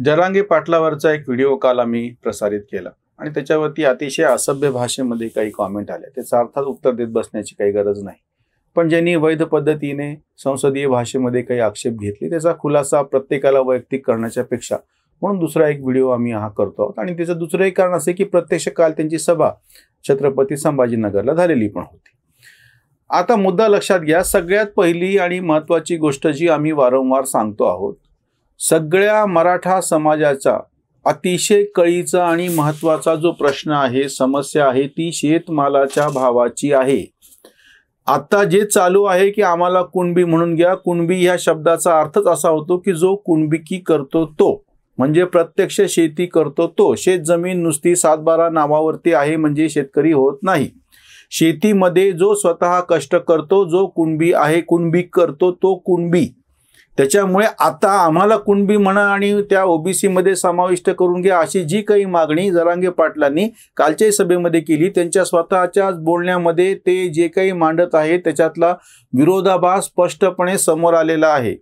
जरांगे पाटलावरचा एक व्हिडिओ काल आम्ही प्रसारित केला आणि त्याच्यावरती अतिशय असभ्य भाषेमध्ये काही कॉमेंट आले। त्याचा अर्थात उत्तर देत बसण्याची काही गरज नाही, पण ज्यांनी वैध पद्धतीने संसदीय भाषेमध्ये काही आक्षेप घेतले त्याचा खुलासा प्रत्येकाला वैयक्तिक करण्याच्या पेक्षा म्हणून दुसरा एक व्हिडिओ आम्ही हा करतो आहोत। आणि त्याचं दुसरं एक कारण असे की प्रत्यक्ष काल त्यांची सभा छत्रपती संभाजीनगरला झालेली पण होती। आता मुद्दा लक्षात घ्या, सगळ्यात पहिली आणि महत्त्वाची गोष्ट जी आम्ही वारंवार सांगतो आहोत, सगळ्या मराठा समाजाचा अतिशय कळीचा आणि महत्त्वाचा जो प्रश्न आहे, समस्या आहे, ती शेतमालाच्या भावाची आहे। आता जे चालू आहे की आम्हाला कुणबी म्हणून घ्या, कुणबी या शब्दाचा अर्थच असा होतो की जो कुणबिकी करतो तो, म्हणजे प्रत्यक्ष शेती करतो तो। शेत जमीन नुसती 7/12 नावावरती आहे म्हणजे शेतकरी होत नाही। शेतीमध्ये जो स्वतः कष्ट करतो, जो कुणबी आहे, कुणबी करतो तो कुणबी। त्याच्यामुळे आता आम्हाला कुणबी म्हणा आणि त्या ओबीसी मध्ये समाविष्ट करून घ्या अशी जी काही मागणी जरांगे पाटलांनी कालच्या सभेमध्ये केली, त्यांच्या स्वतःच्याच बोलण्यामध्ये ते जे काही मांडत आहे त्याच्यातला विरोधाभास स्पष्टपणे समोर आलेला आहे।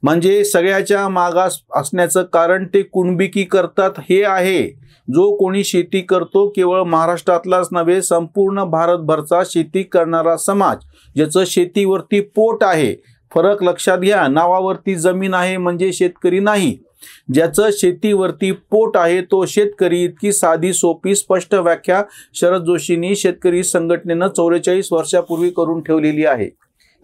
म्हणजे सगळ्याच्या मागास असण्याचं कारण ते कुणबिकी करतात हे आहे। जो कोणी शेती करतो, केवळ महाराष्ट्रातलाच नव्हे संपूर्ण भारतभरचा शेती करणारा समाज, ज्याचं शेतीवरती पोट आहे। फरक लक्षात घ्या, नावावरती जमीन आहे म्हणजे शेतकरी नाही, ज्याचं शेतीवरती पोट आहे तो शेतकरी। इतकी साधी सोपी स्पष्ट व्याख्या शरद जोशींनी शेतकरी संघटनेनं 44 वर्षापूर्वी करून ठेवलेली आहे।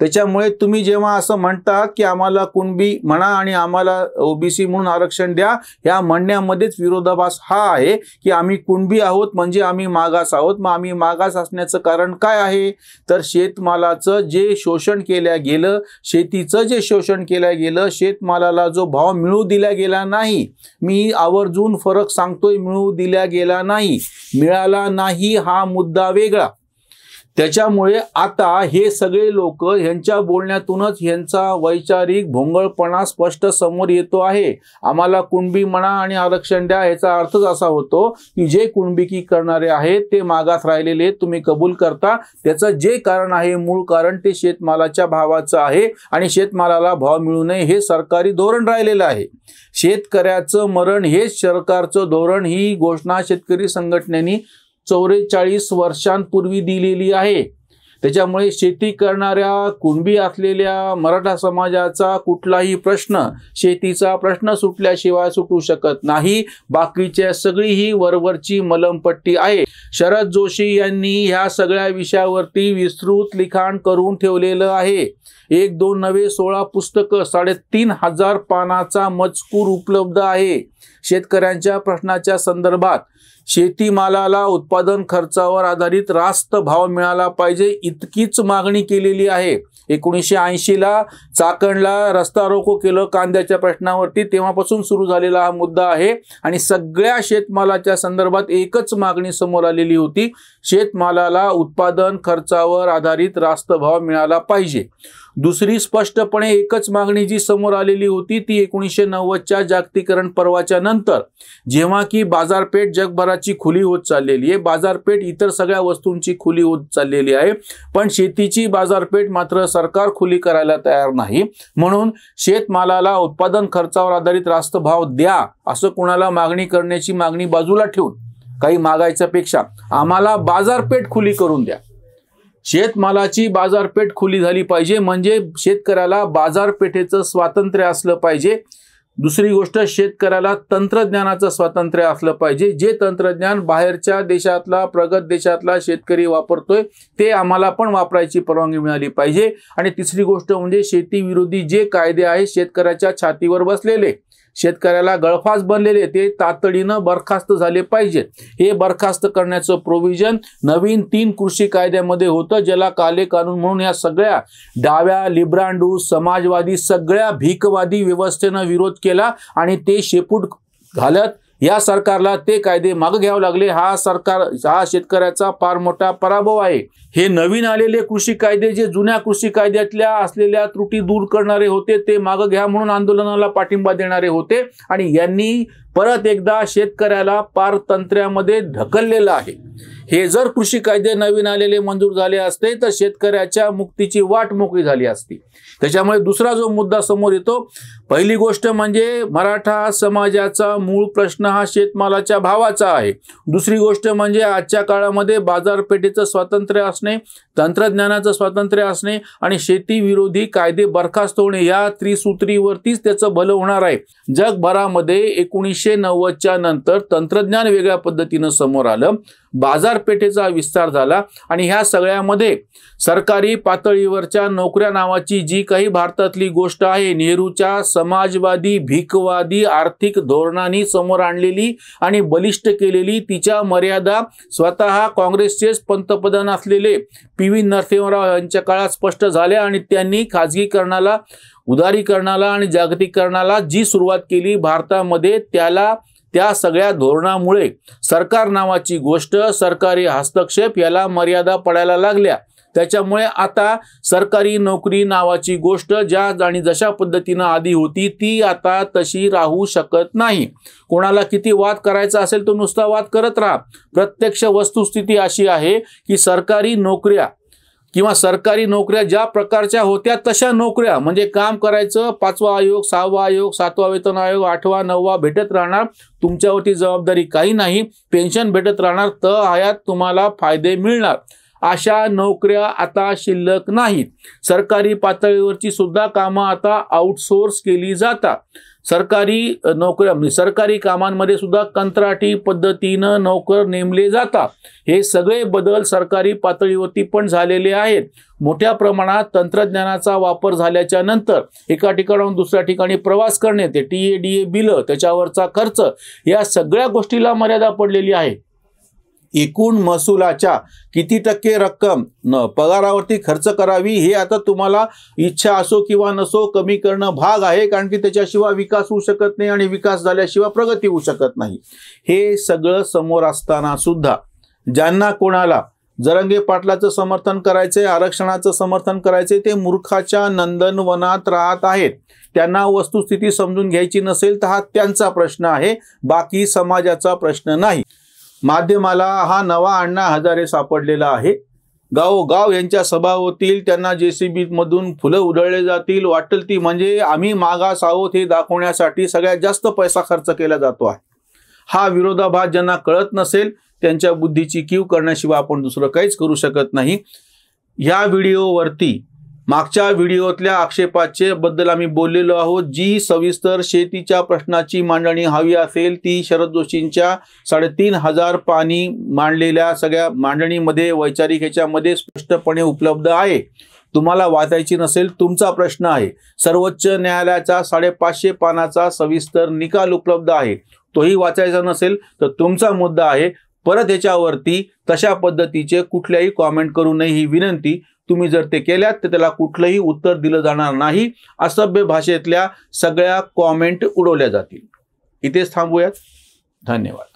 त्याच्यामुळे तुम्ही जेव्हा असं म्हणता की आम्हाला कुणबी म्हणा आणि आम्हाला ओबीसी म्हणून आरक्षण द्या, या म्हणण्यामध्येच विरोधाभास हा आहे की आम्ही कुणबी आहोत म्हणजे आम्ही मागास आहोत। मग आम्ही मागास असण्याचं कारण काय आहे, तर शेतमालाचं जे शोषण केलं गेलं, शेतीचं जे शोषण केलं गेलं, शेतमालाला जो भाव मिळू दिला गेला नाही। मी आवर्जून फरक सांगतोय, मिळू दिला गेला नाही, मिळाला नाही हा मुद्दा वेगळा। त्याच्यामुळे आता हे सगळे लोक यांच्या बोलण्यातूनच यांचा वैचारिक भोंगळपणा स्पष्ट समोर येतो आहे। आम्हाला कुणबी म्हणा आणि आरक्षण द्या याचा अर्थच असा होतो की जे कुणबिकी करणारे आहेत ते मागास राहिलेले तुम्ही कबूल करता। त्याचं जे कारण आहे, मूळ कारण ते शेतमालाच्या भावाचं आहे आणि शेतमालाला भाव मिळू नये हे सरकारी धोरण राहिलेलं आहे। शेतकऱ्याचं मरण हेच सरकारचं धोरण, ही घोषणा शेतकरी संघटनेने 44 वर्षांपूर्वी दिलेली आहे। त्याच्यामुळे शेती करणाऱ्या कुणबी असलेल्या मराठा समाजाचा कुठलाही प्रश्न, शेतीचा प्रश्न सुटल्याशिवाय सुटू शकत नाही। बाकीच्या सगळी ही वरवरची मलमपट्टी आहे। शरद जोशी यांनी ह्या सगळ्या विषयावरती विस्तृत लिखाण करून ठेवलेलं आहे। 1-2 नव्हे 16 पुस्तकं, 3500 पानाचा मजकूर उपलब्ध आहे शेतकऱ्यांच्या प्रश्नाच्या संदर्भात। शेतीमालाला उत्पादन खर्चावर आधारित रास्त भाव मिळाला पाहिजे इतकीच मागणी केलेली आहे। 1980ला चाकणला रस्ता रोको केलं कांद्याच्या प्रश्नावरती, तेव्हापासून सुरू झालेला हा मुद्दा आहे। आणि सगळ्या शेतमालाच्या संदर्भात एकच मागणी समोर आलेली होती, शेतमालाला उत्पादन खर्चावर आधारित रास्त भाव मिळाला पाहिजे। दुसरी स्पष्टपणे एकच मागणी जी समोर आलेली होती ती 1990च्या जागतिकीकरण पर्वाच्या नंतर, जेव्हा की बाजारपेठ जगभराची खुली होत चाललेली आहे, बाजारपेठ इतर सगळ्या वस्तूंची खुली होत चाललेली आहे, पण शेतीची बाजारपेठ मात्र सरकार खुली करायला तयार नाही। म्हणून शेतमालाला उत्पादन खर्चावर आधारित रास्त भाव द्या असं कुणाला मागणी करण्याची मागणी बाजूला ठेवून, काही मागायच्या पेक्षा आम्हाला बाजारपेठ खुली करून द्या। शेतमालाची बाजारपेठ खुली झाली पाहिजे म्हणजे शेतकऱ्याला बाजारपेठेचं स्वातंत्र्य असलं पाहिजे। दुसरी गोष्ट, शेतकऱ्याला तंत्रज्ञानाचं स्वातंत्र्य असलं पाहिजे। जे तंत्रज्ञान बाहेरच्या देशातला, प्रगत देशातला शेतकरी वापरतोय ते आम्हाला पण वापरायची परवानगी मिळाली पाहिजे। आणि तिसरी गोष्ट म्हणजे शेतीविरोधी जे कायदे आहेत शेतकऱ्याच्या छातीवर बसलेले, शेतकऱ्याला गळफास बनलेले, ते तातडीनं बरखास्त झाले पाहिजेत। हे बरखास्त करण्याचं प्रोव्हिजन नवीन 3 कृषी कायद्यामध्ये होतं, ज्याला काले कानून म्हणून या सगळ्या डाव्या, लिब्रांडू, समाजवादी, सगळ्या भीकवादी व्यवस्थेनं विरोध केला आणि ते शेपूट घालत या सरकारला ते कायदे मागे घ्यावे लागले। हा शेतकऱ्याचा फार मोठा पराभव आहे। हे नवीन आलेले कृषी कायदे जे जुन्या कृषी कायद्यातल्या असलेल्या त्रुटी दूर करणारे होते ते मागे घ्या म्हणून आंदोलनाला पाठिंबा देणारे होते आणि यांनी परत एकदा शेतकऱ्याला पारतंत्र्यामध्ये ढकललेलं आहे। हे जर कृषी कायदे नवीन आलेले मंजूर झाले असते तर शेतकऱ्याच्या मुक्तीची वाट मोकळी झाली असती। त्याच्यामुळे दुसरा जो मुद्दा समोर येतो, पहिली गोष्ट म्हणजे मराठा समाजाचा मूळ प्रश्न हा शेतमालाच्या भावाचा आहे। दुसरी गोष्ट म्हणजे आजच्या काळामध्ये बाजारपेठेचं स्वातंत्र्य असणे, तंत्रज्ञानाचं स्वातंत्र्य असणे आणि शेती विरोधी कायदे बरखास्त होणे, या त्रिसूत्रीवरतीच त्याचं भलं होणार आहे। जगभरामध्ये 1990च्या नंतर तंत्रज्ञान वेगळ्या पद्धतीनं समोर आलं, बाजारपेठेचा विस्तार झाला आणि ह्या सगळ्यामध्ये सरकारी पातळीवरच्या नोकऱ्या नावाची जी काही भारतातली गोष्ट आहे, नेहरूच्या समाजवादी भीकवादी आर्थिक धोरणांनी समोर आणलेली आणि बलिष्ठ केलेली, तिच्या मर्यादा स्वतः काँग्रेसचे पंतप्रधान असलेले PV नरसिंहराव यांच्या काळात स्पष्ट झाल्या आणि त्यांनी खाजगीकरणाला, उदारीकरणाला आणि जागतिकीकरणाला जी सुरुवात केली भारतामध्ये, त्या सगळ्या धोरणामुळे सरकार नावाची गोष्ट, सरकारी हस्तक्षेप याला मर्यादा पडायला लागल्या। त्याच्यामुळे आता सरकारी नोकरी नावाची गोष्ट ज्या आणि जशा पद्धतीनं आधी होती ती आता तशी राहू शकत नाही। कोणाला किती वाद करायचा असेल तो नुसता वाद करत राहा। प्रत्यक्ष वस्तुस्थिती अशी आहे की सरकारी नोकऱ्या किंवा सरकारी नोकऱ्या ज्या प्रकारच्या होत्या तशा नोकऱ्या, म्हणजे काम करायचं, 5वा आयोग, 6वा आयोग, 7वा वेतन आयोग, 8वा 9वा भेटत राहणार, तुमच्यावरती जबाबदारी काही नाही, पेन्शन भेटत राहणार, हयात तुम्हाला फायदे मिळणार, अशा नोकऱ्या आता शिल्लक नाहीत। सरकारी पातळीवरची सुद्धा कामं आता आउटसोर्स केली जातात। सरकारी नोकऱ्या म्हणजे सरकारी कामांमध्ये सुद्धा कंत्राटी पद्धतीनं नोकर नेमले जातात। हे सगळे बदल सरकारी पातळीवरती पण झालेले आहेत। मोठ्या प्रमाणात तंत्रज्ञानाचा वापर झाल्याच्या नंतर एका ठिकाणाहून दुसऱ्या ठिकाणी प्रवास करणे, ते TADA बिल, त्याच्यावरचा खर्च, या सगळ्या गोष्टीला मर्यादा पडलेली आहे। एकूण महसुलाच्या किती टक्के रक्कम पगारावरती खर्च करावी हे आता तुम्हाला इच्छा असो किंवा नसो कमी करणं भाग आहे, कारण की त्याच्याशिवाय विकास होऊ शकत नाही आणि विकास झाल्याशिवाय प्रगती होऊ शकत नाही। हे सगळं समोर असताना सुद्धा ज्यांना कोणाला जरंगे पाटलाचं समर्थन करायचंय, आरक्षणाचं समर्थन करायचंय, ते मूर्खाच्या नंदनवनात राहत आहेत। त्यांना वस्तुस्थिती समजून घ्यायची नसेल तर हा त्यांचा प्रश्न आहे, बाकी समाजाचा प्रश्न नाही। माध्यमाला हा नवा अण्णा हजारे सापडलेला आहे। गावोगाव यांच्या सभा होतील, त्यांना JCB मधून फुलं उधळले जातील, वाटेल ती, म्हणजे आम्ही मागास आहोत हे दाखवण्यासाठी सगळ्यात जास्त पैसा खर्च केला जातो आहे। हा विरोधाभास ज्यांना कळत नसेल त्यांच्या बुद्धीची कीव करण्याशिवाय आपण दुसरं काहीच करू शकत नाही। ह्या व्हिडिओवरती मागच्या व्हिडिओतल्या आक्षेपाचे बद्दल आम्ही बोललेलो आहोत। जी सविस्तर शेतीच्या प्रश्नाची मांडणी हवी असेल ती शरद जोशींच्या 3,500 पानी मांडलेल्या सगळ्या मांडणीमध्ये, वैचारिक ह्याच्यामध्ये स्पष्टपणे उपलब्ध आहे। तुम्हाला वाचायची नसेल तुमचा प्रश्न आहे। सर्वोच्च न्यायालयाचा 550 पानाचा सविस्तर निकाल उपलब्ध आहे, तोही वाचायचा नसेल तर तुमचा मुद्दा आहे। परत याच्यावरती तशा पद्धतीचे कुठल्याही कॉमेंट करू नये ही विनंती। तुम्ही जर ते केल्यात तर त्याला कुठलंही उत्तर दिलं जाणार नाही। असभ्य भाषेतल्या सगळ्या कॉमेंट उडवल्या जातील। इथेच थांबूयात। धन्यवाद।